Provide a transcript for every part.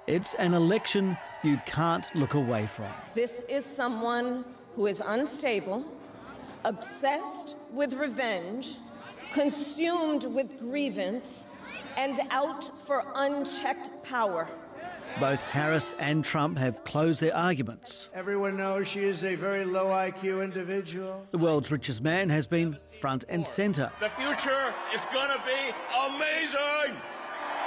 It's an election you can't look away from. This is someone who is unstable, obsessed with revenge, consumed with grievance, and out for unchecked power. Both Harris and Trump have closed their arguments. Everyone knows she is a very low IQ individual. The world's richest man has been front and centre. The future is going to be amazing!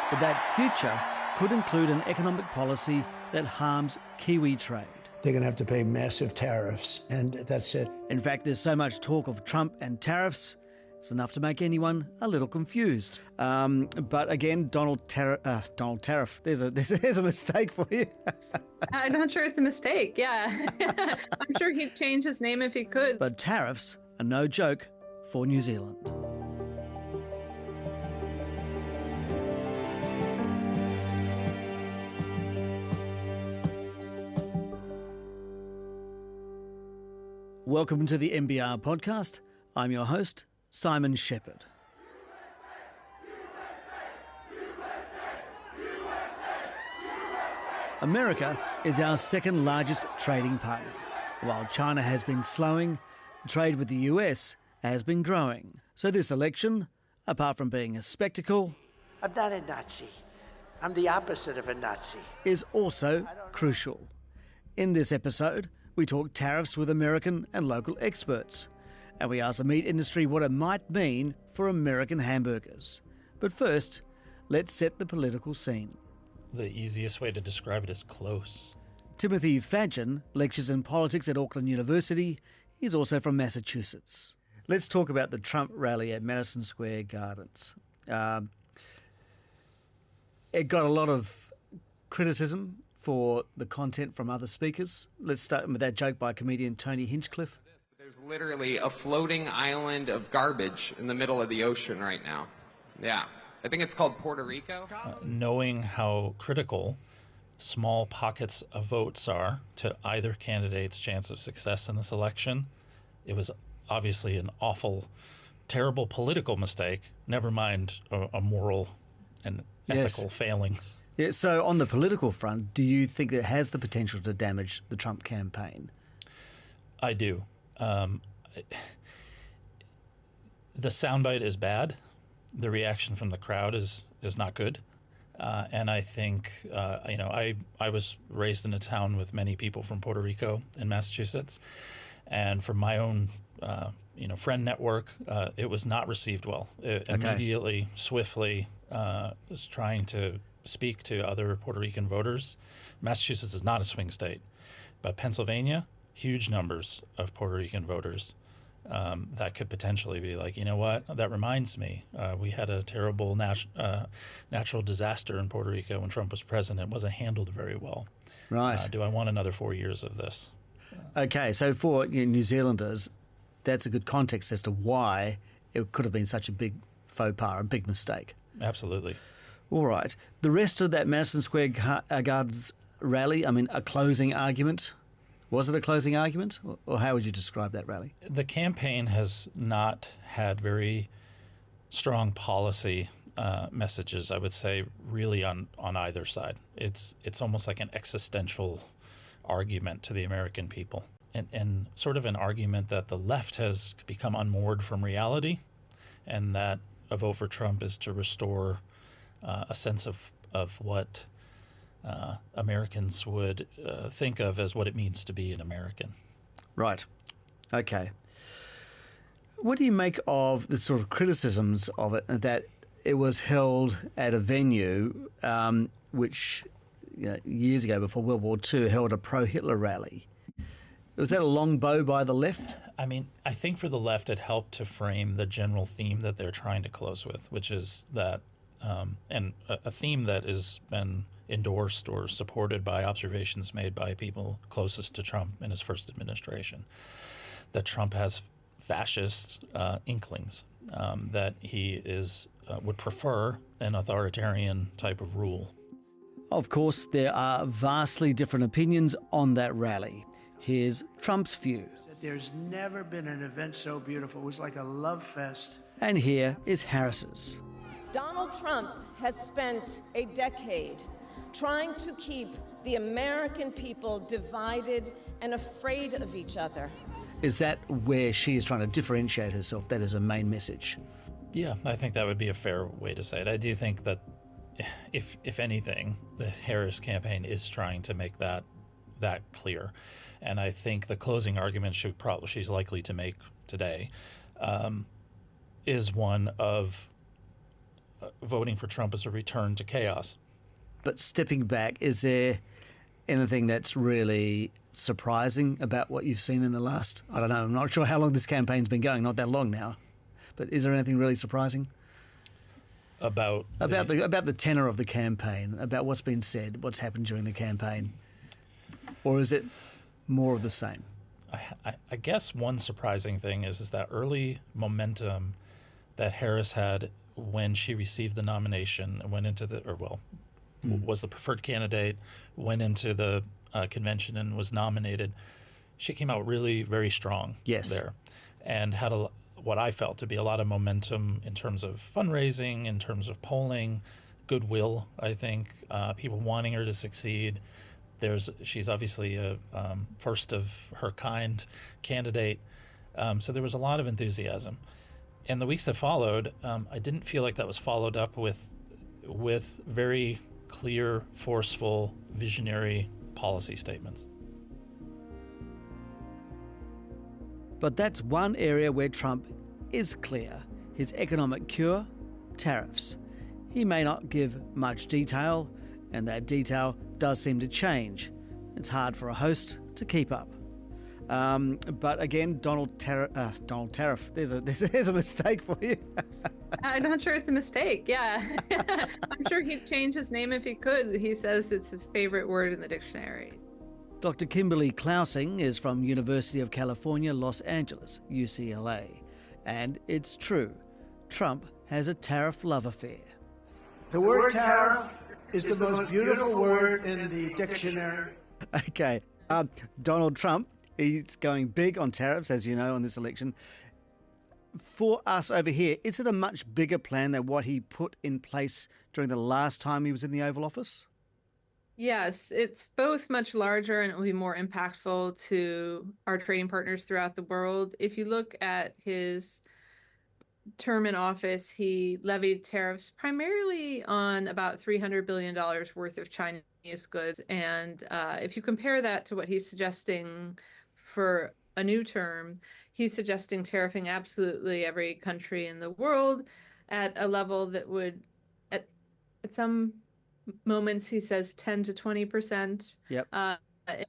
But that future could include an economic policy that harms Kiwi trade. They're going to have to pay massive tariffs, and that's it. In fact, there's so much talk of Trump and tariffs, it's enough to make anyone a little confused. But again, Donald Tariff, there's a mistake for you. I'm not sure it's a mistake, yeah. I'm sure he'd change his name if he could. But tariffs are no joke for New Zealand. Welcome to the NBR Podcast. I'm your host, Simon Shepherd. America is our second largest trading partner. While China has been slowing, trade with the US has been growing. So this election, apart from being a spectacle, I'm not a Nazi. I'm the opposite of a Nazi. is also crucial. In this episode, we talk tariffs with American and local experts. And we ask the meat industry what it might mean for American hamburgers. But first, let's set the political scene. The easiest way to describe it is close. Timothy Fadgen lectures in politics at Auckland University. He's also from Massachusetts. Let's talk about the Trump rally at Madison Square Gardens. It got a lot of criticism for the content from other speakers. Let's start with that joke by comedian Tony Hinchcliffe. There's literally a floating island of garbage in the middle of the ocean right now. Yeah. I think it's called Puerto Rico. Knowing how critical small pockets of votes are to either candidate's chance of success in this election, it was obviously an awful, terrible political mistake, never mind a moral and ethical failing. Yeah, so on the political front, do you think it has the potential to damage the Trump campaign? I do. The soundbite is bad. The reaction from the crowd is not good. And I think, I was raised in a town with many people from Puerto Rico in Massachusetts. And from my own, friend network, it was not received well. It immediately, swiftly was trying to speak to other Puerto Rican voters. Massachusetts is not a swing state, but Pennsylvania, huge numbers of Puerto Rican voters that could potentially be like, you know what, that reminds me, we had a terrible natural disaster in Puerto Rico when Trump was president. It wasn't handled very well. Right. Do I want another 4 years of this? Okay, so for New Zealanders, that's a good context as to why it could have been such a big faux pas, a big mistake. Absolutely. All right. The rest of that Madison Square Gardens rally, a closing argument. Was it a closing argument, or how would you describe that rally? The campaign has not had very strong policy messages, I would say, really on either side. It's almost like an existential argument to the American people, and sort of an argument that the left has become unmoored from reality, and that a vote for Trump is to restore a sense of what Americans would think of as what it means to be an American. Right. Okay. What do you make of the sort of criticisms of it, that it was held at a venue which years ago, before World War II, held a pro-Hitler rally? Was that a long bow by the left? I think for the left it helped to frame the general theme that they're trying to close with, which is that, and a theme that has been endorsed or supported by observations made by people closest to Trump in his first administration, that Trump has fascist inklings, that he would prefer an authoritarian type of rule. Of course, there are vastly different opinions on that rally. Here's Trump's view. There's never been an event so beautiful. It was like a love fest. And here is Harris's. Donald Trump has spent a decade trying to keep the American people divided and afraid of each other. Is that where she is trying to differentiate herself? That is her main message? Yeah, I think that would be a fair way to say it. I do think that, if anything, the Harris campaign is trying to make that clear. And I think the closing argument she's likely to make today is one of voting for Trump as a return to chaos. But stepping back, is there anything that's really surprising about what you've seen in the last, I don't know, I'm not sure how long this campaign's been going, not that long now, but is there anything really surprising? About the tenor of the campaign, about what's been said, what's happened during the campaign? Or is it more of the same? I guess one surprising thing is that early momentum that Harris had when she received the nomination, was the preferred candidate, went into the convention and was nominated. She came out really very strong there, and had what I felt to be a lot of momentum in terms of fundraising, in terms of polling, goodwill. I think people wanting her to succeed. She's obviously a first of her kind candidate, so there was a lot of enthusiasm. In the weeks that followed, I didn't feel like that was followed up with very clear, forceful, visionary policy statements. But that's one area where Trump is clear. His economic cure, tariffs. He may not give much detail, and that detail does seem to change. It's hard for a host to keep up. But again, Donald Tariff. There's a mistake for you. I'm not sure it's a mistake. Yeah. I'm sure he'd change his name if he could. He says it's his favorite word in the dictionary. Dr. Kimberly Klausing is from University of California, Los Angeles, UCLA. And it's true. Trump has a tariff love affair. The word tariff is the most beautiful word in the dictionary. Okay. Donald Trump, he's going big on tariffs, as you know, on this election. For us over here, is it a much bigger plan than what he put in place during the last time he was in the Oval Office? Yes, it's both much larger and it will be more impactful to our trading partners throughout the world. If you look at his term in office, he levied tariffs primarily on about $300 billion worth of Chinese goods. And if you compare that to what he's suggesting for a new term, he's suggesting tariffing absolutely every country in the world at a level that would, at some moments, he says 10 to 20%. Yep. In a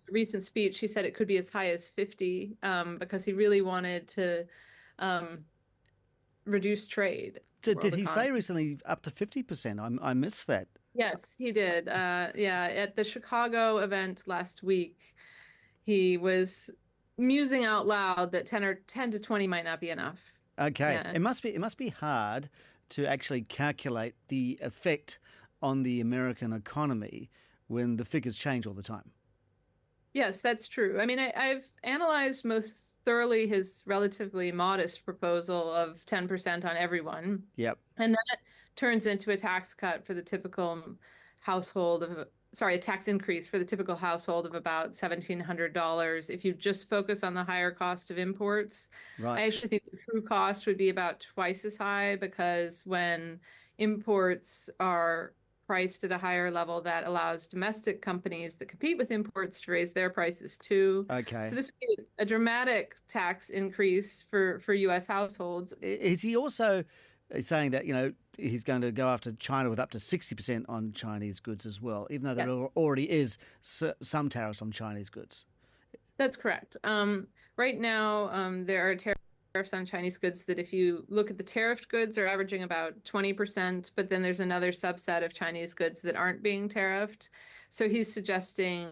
recent speech, he said it could be as high as 50 because he really wanted to reduce trade. Did he say recently up to 50%? I missed that. Yes, he did. At the Chicago event last week, he was musing out loud that 10 to 20 might not be enough. Okay. Yeah. It must be hard to actually calculate the effect on the American economy when the figures change all the time. Yes, that's true. I mean, I've analyzed most thoroughly his relatively modest proposal of 10% on everyone. Yep. And that turns into a tax cut for the typical household a tax increase for the typical household of about $1,700 if you just focus on the higher cost of imports. Right. I actually think the true cost would be about twice as high because when imports are priced at a higher level, that allows domestic companies that compete with imports to raise their prices too. Okay. So this would be a dramatic tax increase for U.S. households. Is he also saying that, he's going to go after China with up to 60% on Chinese goods as well, even though there already is some tariffs on Chinese goods? That's correct. Right now, there are tariffs on Chinese goods that if you look at the tariffed goods are averaging about 20%, but then there's another subset of Chinese goods that aren't being tariffed. So he's suggesting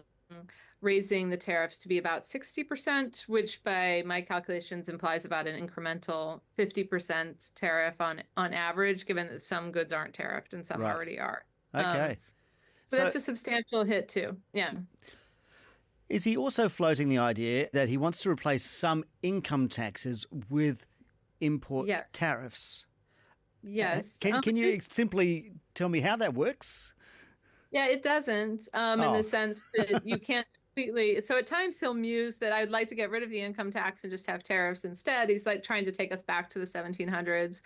raising the tariffs to be about 60%, which by my calculations implies about an incremental 50% tariff on average, given that some goods aren't tariffed and some already are. Okay. So that's a substantial hit too. Yeah. Is he also floating the idea that he wants to replace some income taxes with import tariffs? Yes. Can you simply tell me how that works? Yeah, it doesn't, in the sense that you can't completely. So at times he'll muse that I'd like to get rid of the income tax and just have tariffs instead. He's like trying to take us back to the 1700s,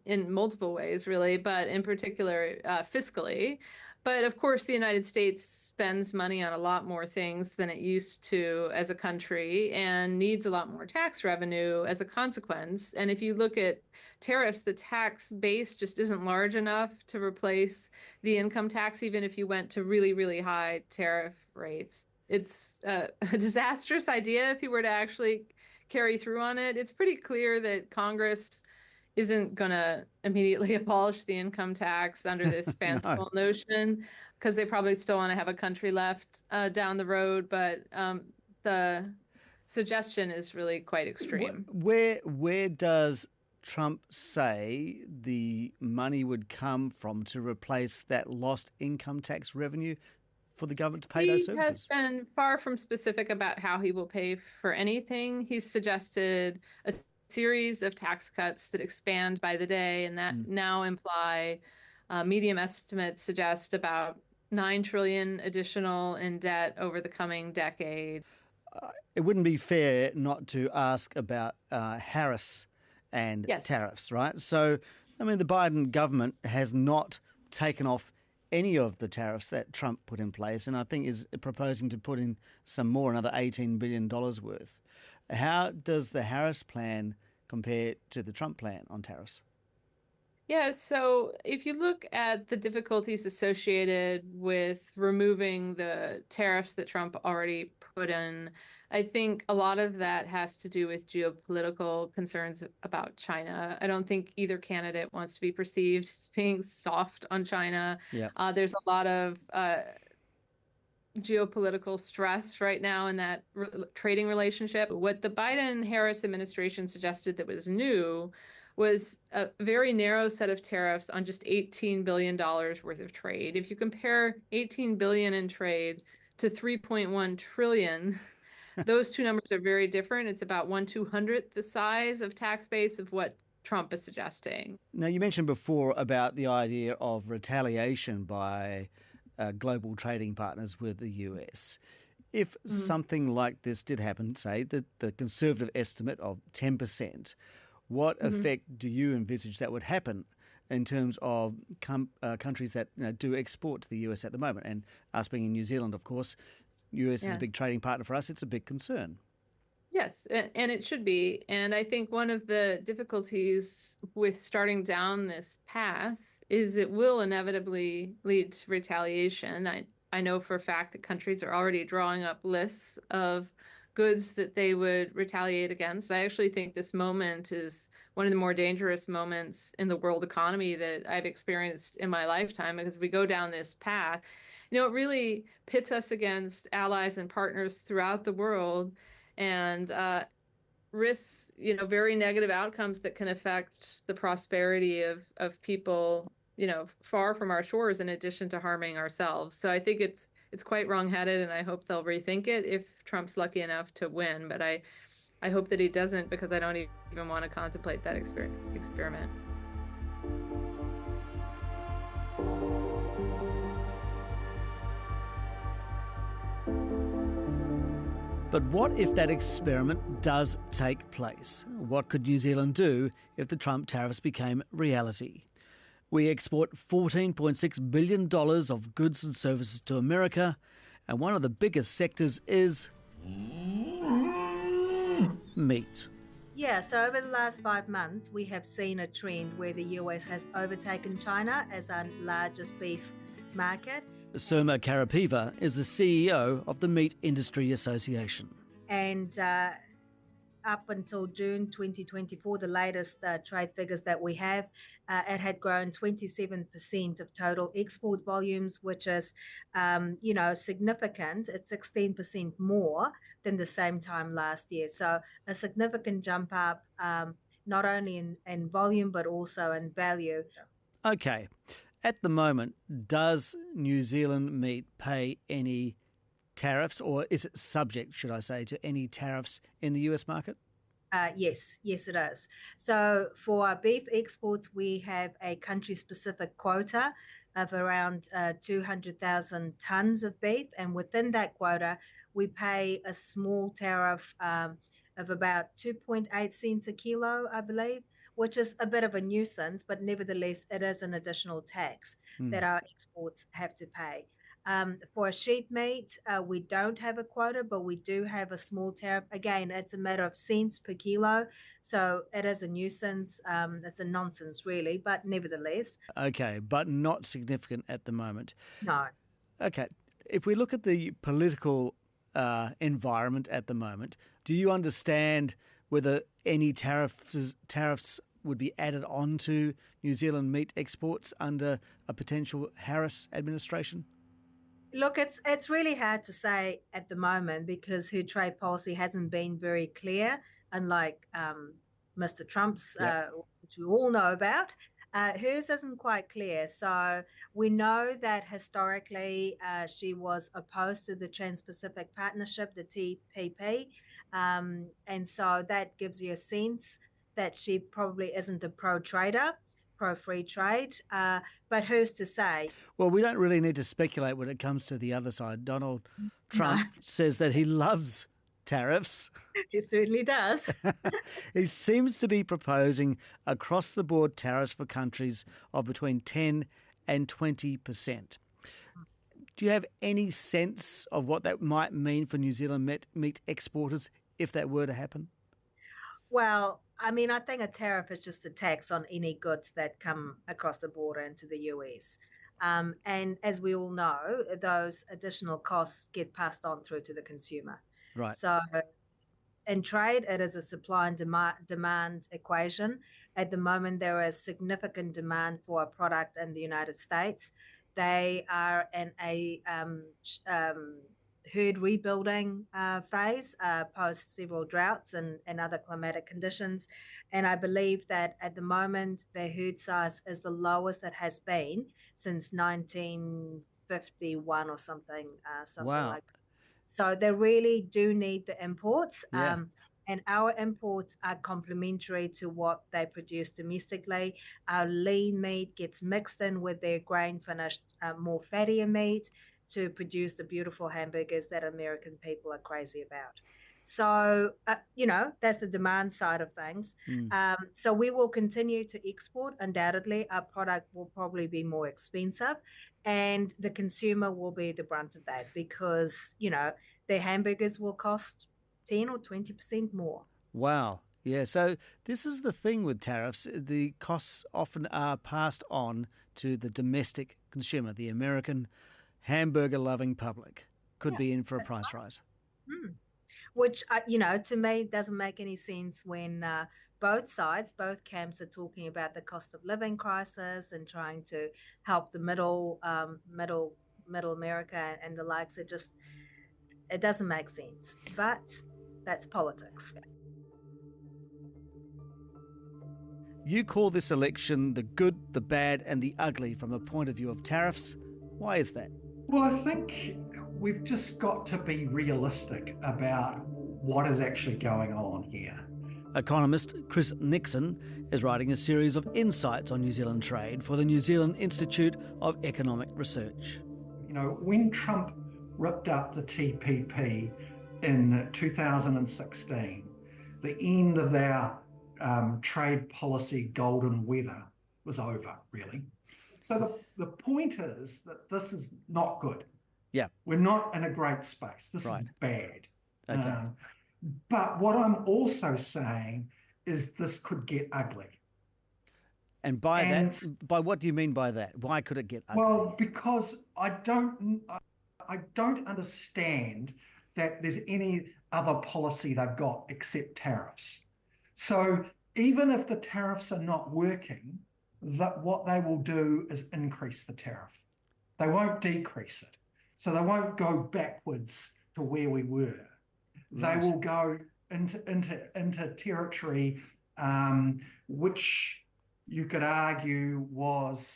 in multiple ways, really, but in particular, fiscally. But of course, the United States spends money on a lot more things than it used to as a country and needs a lot more tax revenue as a consequence. And if you look at tariffs, the tax base just isn't large enough to replace the income tax, even if you went to really, really high tariff rates. It's a disastrous idea if you were to actually carry through on it. It's pretty clear that Congress isn't going to immediately abolish the income tax under this fanciful notion, because they probably still want to have a country left down the road. But the suggestion is really quite extreme. Where does Trump say the money would come from to replace that lost income tax revenue for the government to pay those services? He has been far from specific about how he will pay for anything. He's suggested a series of tax cuts that expand by the day and that now imply medium estimates suggest about $9 trillion additional in debt over the coming decade. It wouldn't be fair not to ask about Harris and tariffs, right? So, I mean, the Biden government has not taken off any of the tariffs that Trump put in place, and I think is proposing to put in some more, another $18 billion worth. How does the Harris plan compare to the Trump plan on tariffs? Yeah, so if you look at the difficulties associated with removing the tariffs that Trump already put in, I think a lot of that has to do with geopolitical concerns about China. I don't think either candidate wants to be perceived as being soft on China. Yeah. There's a lot of geopolitical stress right now in that trading relationship. What the Biden-Harris administration suggested that was new was a very narrow set of tariffs on just $18 billion worth of trade. If you compare $18 billion in trade to $3.1 trillion, those two numbers are very different. It's about 1/200th the size of tax base of what Trump is suggesting. Now, you mentioned before about the idea of retaliation by global trading partners with the US. If something like this did happen, say the conservative estimate of 10%, what effect do you envisage that would happen in terms of countries that do export to the US at the moment? And us being in New Zealand, of course, US is a big trading partner for us. It's a big concern. Yes, and it should be. And I think one of the difficulties with starting down this path is it will inevitably lead to retaliation. I know for a fact that countries are already drawing up lists of goods that they would retaliate against. I actually think this moment is one of the more dangerous moments in the world economy that I've experienced in my lifetime, because if we go down this path, it really pits us against allies and partners throughout the world and risks, very negative outcomes that can affect the prosperity of people, far from our shores, in addition to harming ourselves. So I think it's quite wrong-headed, and I hope they'll rethink it if Trump's lucky enough to win. But I hope that he doesn't, because I don't even want to contemplate that experiment. But what if that experiment does take place? What could New Zealand do if the Trump tariffs became reality? We export $14.6 billion of goods and services to America, and one of the biggest sectors is meat. Yeah, so over the last 5 months, we have seen a trend where the US has overtaken China as our largest beef market. Soma Karapiva is the CEO of the Meat Industry Association. And up until June 2024, the latest trade figures that we have, it had grown 27% of total export volumes, which is, significant. It's 16% more than the same time last year. So a significant jump up, not only in volume, but also in value. Okay. At the moment, does New Zealand meat pay any tariffs, or is it subject, should I say, to any tariffs in the US market? Yes, it is. So for our beef exports, we have a country-specific quota of around 200,000 tons of beef. And within that quota, we pay a small tariff of about 2.8 cents a kilo, I believe, which is a bit of a nuisance, but nevertheless, it is an additional tax that our exports have to pay. For sheep meat, we don't have a quota, but we do have a small tariff. Again, it's a matter of cents per kilo, so it is a nuisance. It's a nonsense, really, but nevertheless. Okay, but not significant at the moment. No. Okay, if we look at the political environment at the moment, do you understand whether any tariffs would be added on to New Zealand meat exports under a potential Harris administration? Look, it's really hard to say at the moment because her trade policy hasn't been very clear, unlike Mr. Trump's, which we all know about. Hers isn't quite clear. So we know that historically she was opposed to the Trans-Pacific Partnership, the TPP. And so that gives you a sense that she probably isn't a pro-trader, pro-free trade, but who's to say? Well, we don't really need to speculate when it comes to the other side. Donald Trump says that he loves tariffs. It certainly does. He seems to be proposing across-the-board tariffs for countries of between 10 and 20%. Do you have any sense of what that might mean for New Zealand meat exporters if that were to happen? Well, I mean, I think a tariff is just a tax on any goods that come across the border into the US. And as we all know, those additional costs get passed on through to the consumer. Right. So in trade, it is a supply and demand equation. At the moment, there is significant demand for a product in the United States. They are in a herd rebuilding phase post several droughts and other climatic conditions. And I believe that at the moment, their herd size is the lowest it has been since 1951 or something Wow. like that. So they really do need the imports. Yeah. And our imports are complementary to what they produce domestically. Our lean meat gets mixed in with their grain-finished, more fattier meat to produce the beautiful hamburgers that American people are crazy about. So, that's the demand side of things. So we will continue to export. Undoubtedly, our product will probably be more expensive and the consumer will be the brunt of that because, their hamburgers will cost 10 or 20% more. Wow. Yeah, so this is the thing with tariffs. The costs often are passed on to the domestic consumer, the American hamburger-loving public. Could be in for a price rise. Which, to me, doesn't make any sense when both camps are talking about the cost of living crisis and trying to help the middle America and the likes. It doesn't make sense, but that's politics. You call this election the good, the bad and the ugly from a point of view of tariffs. Why is that? Well, I think we've just got to be realistic about what is actually going on here. Economist Chris Nixon is writing a series of insights on New Zealand trade for the New Zealand Institute of Economic Research. When Trump ripped up the TPP in 2016, the end of our trade policy golden weather was over, really. So the point is that this is not good. Yeah. We're not in a great space. This is bad. Okay. But what I'm also saying is this could get ugly. And by what do you mean by that? Why could it get ugly? Well, because I don't understand that there's any other policy they've got except tariffs. So even if the tariffs are not working, that what they will do is increase the tariff. They won't decrease it. So they won't go backwards to where we were. Right. They will go into territory which you could argue was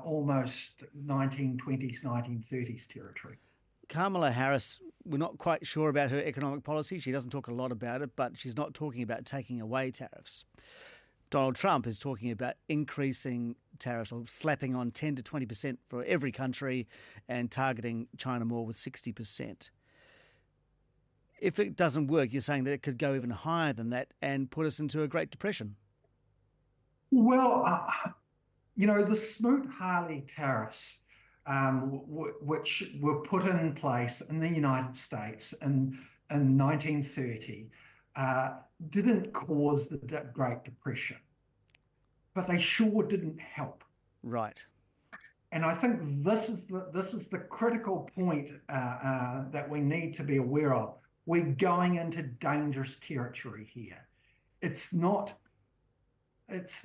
almost 1920s, 1930s territory. Kamala Harris, we're not quite sure about her economic policy. She doesn't talk a lot about it, but she's not talking about taking away tariffs. Donald Trump is talking about increasing tariffs or slapping on 10 to 20% for every country and targeting China more with 60%. If it doesn't work, you're saying that it could go even higher than that and put us into a Great Depression. Well, the Smoot-Hawley tariffs, which were put in place in the United States in 1930, didn't cause the Great Depression, but they sure didn't help. Right. And I think this is the critical point that we need to be aware of. We're going into dangerous territory here. It's not this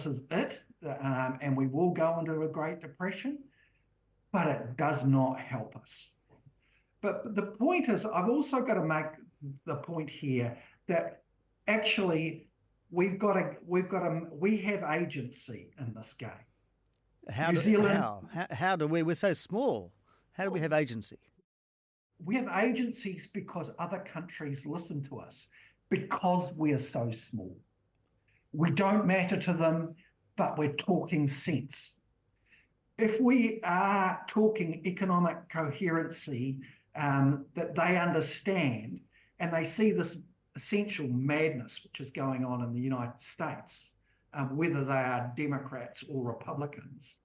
is it, and we will go into a Great Depression, but it does not help us. But the point is, I've also got to make the point here that actually we have agency in this game. How do we? We're so small. How do we have agency? We have agencies because other countries listen to us, because we are so small. We don't matter to them, but we're talking sense. If we are talking economic coherency that they understand, and they see this essential madness which is going on in the United States, whether they are Democrats or Republicans,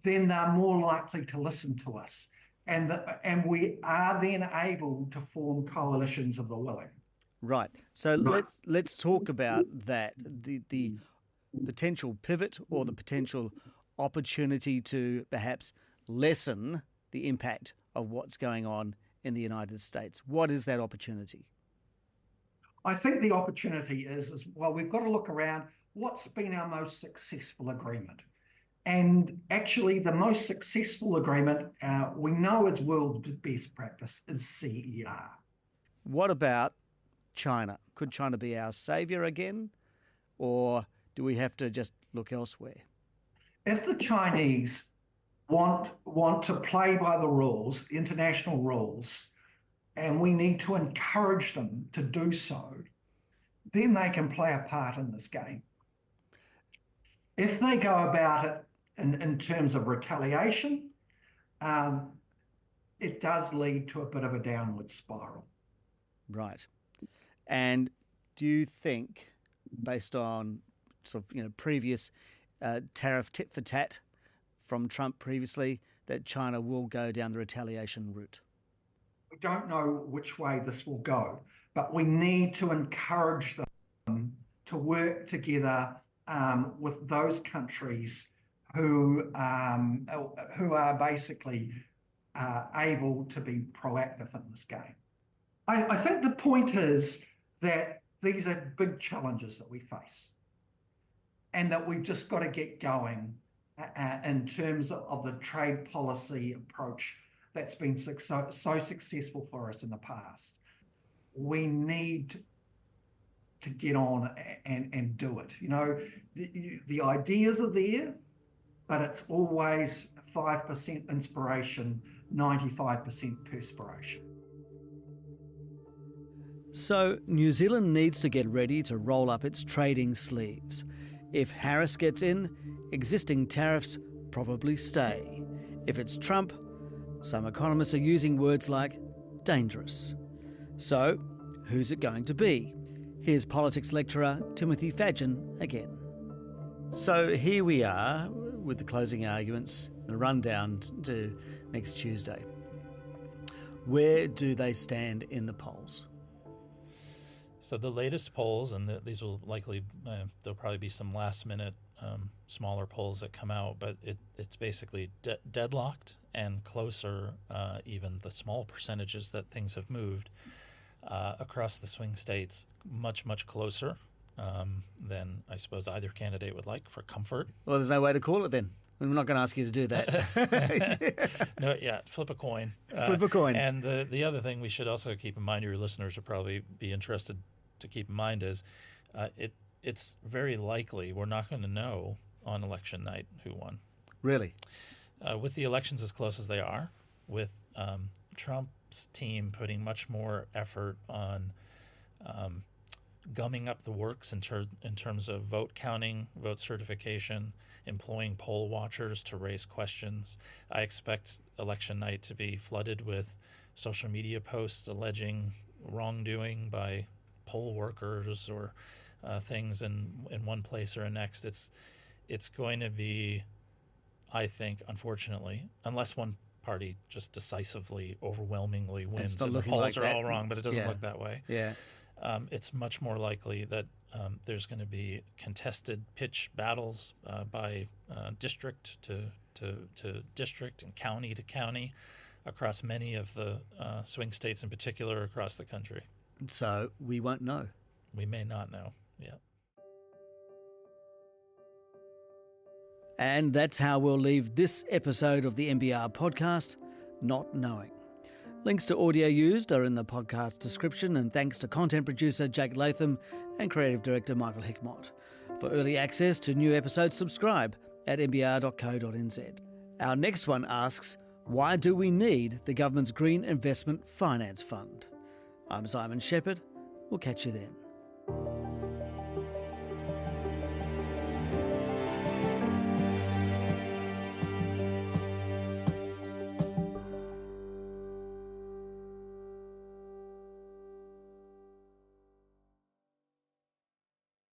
then they're more likely to listen to us. And we are then able to form coalitions of the willing. Right. So let's talk about that, the potential pivot or the potential opportunity to perhaps lessen the impact of what's going on in the United States. What is that opportunity? I think the opportunity is well, we've got to look around. What's been our most successful agreement? And actually, the most successful agreement we know is world best practice is CER. What about China? Could China be our saviour again? Or do we have to just look elsewhere? If the Chinese want to play by the rules, international rules, and we need to encourage them to do so, then they can play a part in this game. If they go about it in terms of retaliation, it does lead to a bit of a downward spiral. Right. And do you think, based on sort of previous tariff tit for tat from Trump previously, that China will go down the retaliation route? We don't know which way this will go, but we need to encourage them to work together with those countries who are basically able to be proactive in this game. I think the point is that these are big challenges that we face, and that we've just got to get going in terms of the trade policy approach that's been so successful for us in the past. We need to get on and do it. The ideas are there, but it's always 5% inspiration, 95% perspiration. So New Zealand needs to get ready to roll up its trading sleeves. If Harris gets in, existing tariffs probably stay. If it's Trump, some economists are using words like dangerous. So, who's it going to be? Here's politics lecturer Timothy Fadgen again. So here we are with the closing arguments and a rundown to next Tuesday. Where do they stand in the polls? So the latest polls, and these will likely, there'll probably be some last-minute smaller polls that come out, but it's basically deadlocked and closer, even the small percentages that things have moved across the swing states, much, much closer than I suppose either candidate would like for comfort. Well, there's no way to call it then. I'm not going to ask you to do that. No, yeah, flip a coin. Flip a coin. And the other thing we should also keep in mind, your listeners will probably be interested to keep in mind, is it's very likely we're not going to know on election night who won. Really? With the elections as close as they are, with Trump's team putting much more effort on gumming up the works in terms of vote counting, vote certification, employing poll watchers to raise questions. I expect election night to be flooded with social media posts alleging wrongdoing by poll workers or things in one place or next. It's going to be, I think, unfortunately, unless one party just decisively, overwhelmingly wins, and the polls are all wrong, but it doesn't look that way. Yeah. It's much more likely that there's going to be contested pitch battles by district to district and county to county across many of the swing states in particular across the country. So we won't know. We may not know, yeah. And that's how we'll leave this episode of the NBR podcast, not knowing. Links to audio used are in the podcast description, and thanks to content producer Jake Latham and creative director Michael Hickmott. For early access to new episodes, subscribe at nbr.co.nz. Our next one asks, why do we need the government's Green Investment Finance Fund? I'm Simon Shepherd. We'll catch you then.